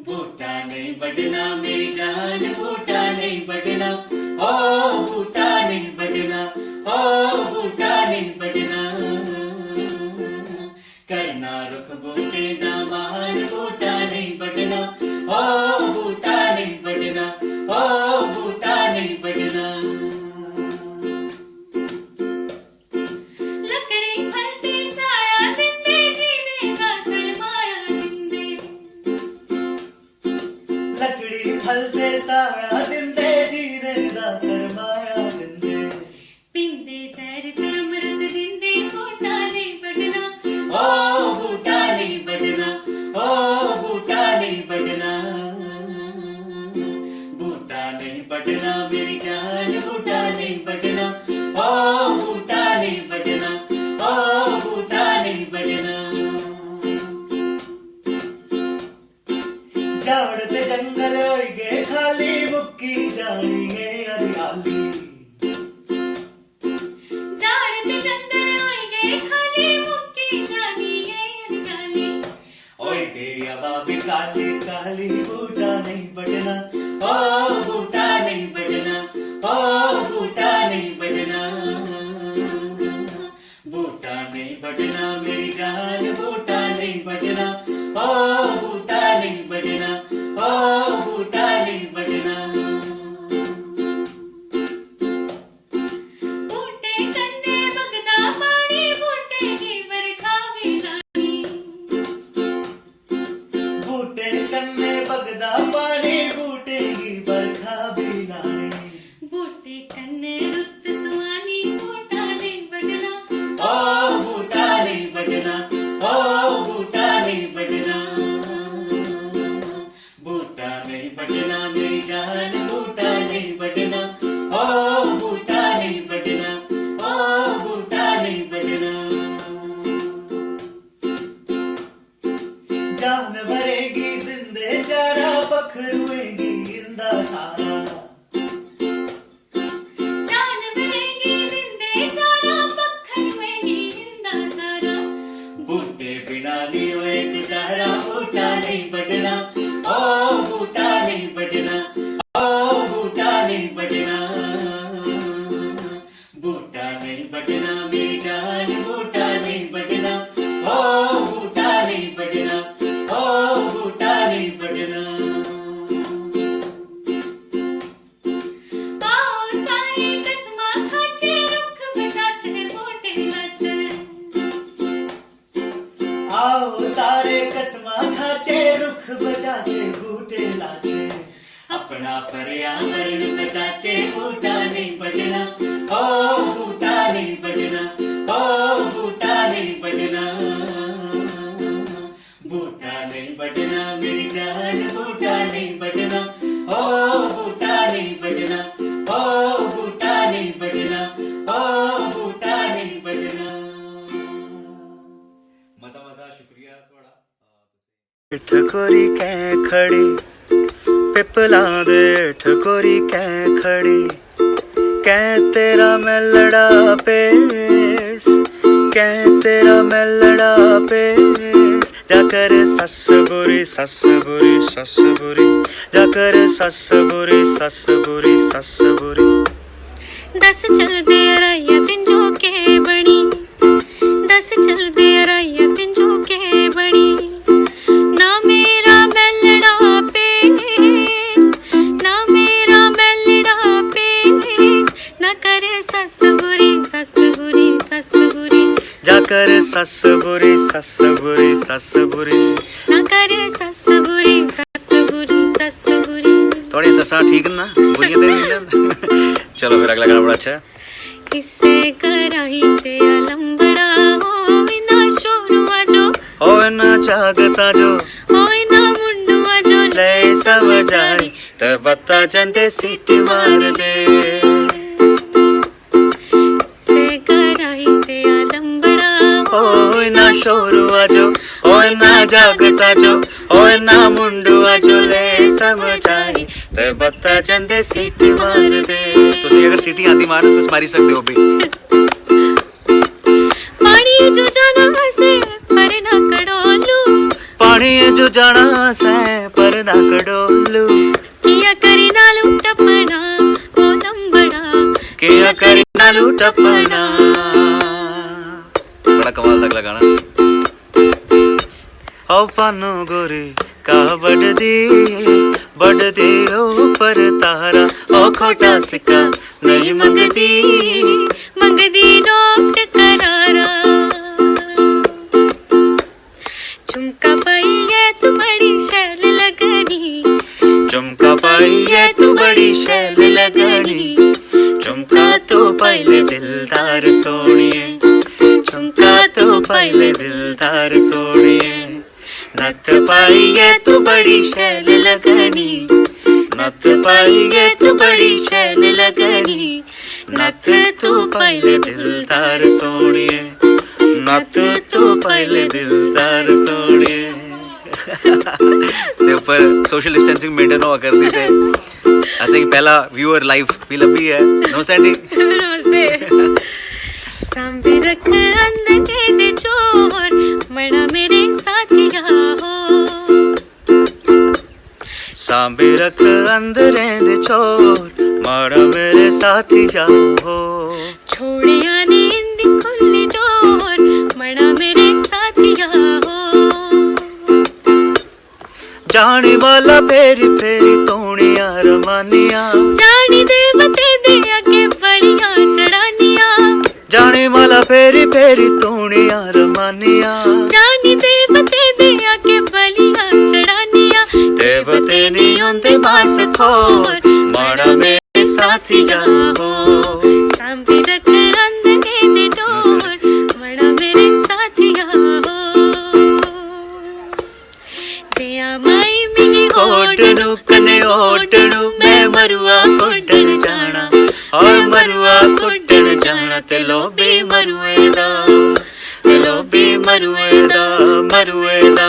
बूटा नहीं बढ़ना मेरी जान, बूटा नहीं बढ़ना, ओ बूटा नहीं बढ़ना, ओ बूटा नहीं बढ़ना। करना रुख बूटे दामान, बूटा नहीं बढ़ना, ओ बूटा नहीं बढ़ना, ओ बूटा नहीं बढ़ना। फलते साया दिंदे जीने दा सरमाया दिंदे, पींदे जहर ते अमृत दिंदे, बूटा नहीं बढ़ना, ओ बूटा नहीं बढ़ना, ओ बूटा नहीं बढ़ना। बूटा नहीं बढ़ना मेरी जान, बूटा नहीं बढ़ना, ओ बूटा नहीं बढ़ना, ओ बूटा नहीं बढ़ना। झाड़ ते जंगल होई गए खाली, मुक्की जानी है हरियाली। झाड़ ते जंगल होई गए खाली, मुक्की जानी है हरियाली। ओए गई हवा भी काली काली, बूटा नहीं बढ़ना, ओ बूटा नहीं बढ़ना, ओ बूटा नहीं बढ़ना। बूटा नहीं बढ़ना मेरी जान, बूटा नहीं बढ़ना, ओ बूटा नहीं बढ़ना, ओ बूटा नहीं बढ़ना। बूटे कन्ने बगदा पानी, बूटे की बरखा भी लानी। बूटे कन्ने बगदा पानी, बूटे की बरखा भी लानी। बूटे कन्ने रुत सुहानी, बूटा नहीं बढ़ना, ओ बूटा नहीं बढ़ना, ओ बूटा नहीं बढ़ना। बूटा नहीं बढ़ना मेरी जान, बूटा नहीं बढ़ना, ओ बूटा नहीं बढ़ना, ओ बूटा नहीं बढ़ना। जान भरेगी जिंदे चारा, पखरुएगी इंदा सारा। जान भरेगी दिंदे चारा, पखरुएगी इंदा सारा। बूटे बिना नहीं होए गुजारा, बूटा नहीं बढ़ना, ओ बूटा नहीं बढ़ना, ओ बूटा नहीं बढ़ना। बूटा नहीं बढ़ना मेरी जान, बूटा नहीं बढ़ना, ओ बूटा नहीं बढ़ना, ओ बूटा नहीं बढ़ना। आओ सारे कसमा खाचे, रुख बचाचे बूटे लाचे। आओ सारे कसमा खाचे, रुख बचाचे बूटे लाचे। अपना पर्यावरण बचाचे, बूटा नहीं बढ़ना, ओ बूटा नहीं बढ़ना, ओ बूटा नहीं बढ़ना। बूटा नहीं बढ़ना मेरी जान, बूटा नहीं बढ़ना, ओ बूटा नहीं बढ़ना, ओ बूटा नहीं बढ़ना, ओ बूटा नहीं बढ़ना। मता शुक्रिया थोड़ा। ठकोरी कै खड़ी पिपला दे, ठकोरी कै खड़ी कै तेरा मैं लड़ा पेस, कै तेरा मैं लड़ा पेस। जाकर सस बुरी सस बुरी सस बुरी, जाकर सस बुरी सस बुरी सस बुरी। दस चल दे राया दिन जो के बनी, दस चल दे राया दिन जो के बनी। ना मेरा मेलड़ा पेस, ना मेरा मेलड़ा पेस। ना करे सस बुरी सस बुरी सस बुरी, जाकर सस बुरी सस बुरी सस बुरी। ना करे सस बुरी सस बुरी सस बुरी। थोड़ी ससा ठीक ना बुरी दे। चलो फिर अगला गाना बड़ा अच्छा है। किससे कराही ते अलंबड़ा, होए ना शोरुआ जो, होए ना जागता जो, होए ना मुंडुआ जो। ले सब जाई ते बत्ता चंदे सीटी मार दे। से कराही ते अलंबड़ा, होए ना शोरुआ जो, होए ना जागता जो, होए ना मुंडुआ जो। ले सब जाई ते बत्ता चंदे सीटी मार दे। तुसी अगर सीटी आती मार तो मारी सकते हो भी। पानी जो जाना हसे पर ना कड़ोलू, जानिए जो जाना सै पर ना कड़ोलू किया करी नालू टपना ओ लंबड़ा किया करी नालू टपना। बड़ा कमाल लग गाना। ओ पानो गोरे का बढ़दी ऊपर तारा ओ खोटा सिक्का नहीं मंगदी मंगदी नोट करारा। झुमका पाई है तू बड़ी शैल लगनी चुमका पाई है तू बड़ी शैल लगनी चुमका तो पहले दिलदार सोनिए चुमका तो पहले दिलदार सोनिए नथ पाई है तू बड़ी शैल लगनी नथ पाई है तू बड़ी शैल लगनी नथ तू पहले दिलदार सोनिए नथ तू पहले दिलदार सोनिए। ते ऊपर सोशल डिस्टेंसिंग मेंटेन हुआ करती थे ऐसे कि पहला व्यूअर लाइव भी लंबी है। नमस्ते आंटी। नमस्ते। सांबे रख अंधे दे चोर मना मेरे साथिया हो सांबे रख अंदरे दे चोर माड़ा मेरे साथिया हो छोड़िया नींद खुली डोर मना मेरे साथिया हो जाने वाला फेरी फेरी तोड़िया रमानिया जानी देवते दे अगे बड़िया चढ़ानिया जाने वाला फेरी फेरी तोड़िया रमानिया जानी देवते दे अगे बड़िया चढ़ानिया देवते नहीं होंदे बास खोर माड़ा मेरे साथिया हो सांबे रख अंधे दे डोर मना मेरे साथिया हो दिया माई मिनी ओटनू कने ओटनू मैं मरुआ कोटन जाना और मरुआ कोटन जाना ते लोबी मरुएदा मरुएदा मरुएदा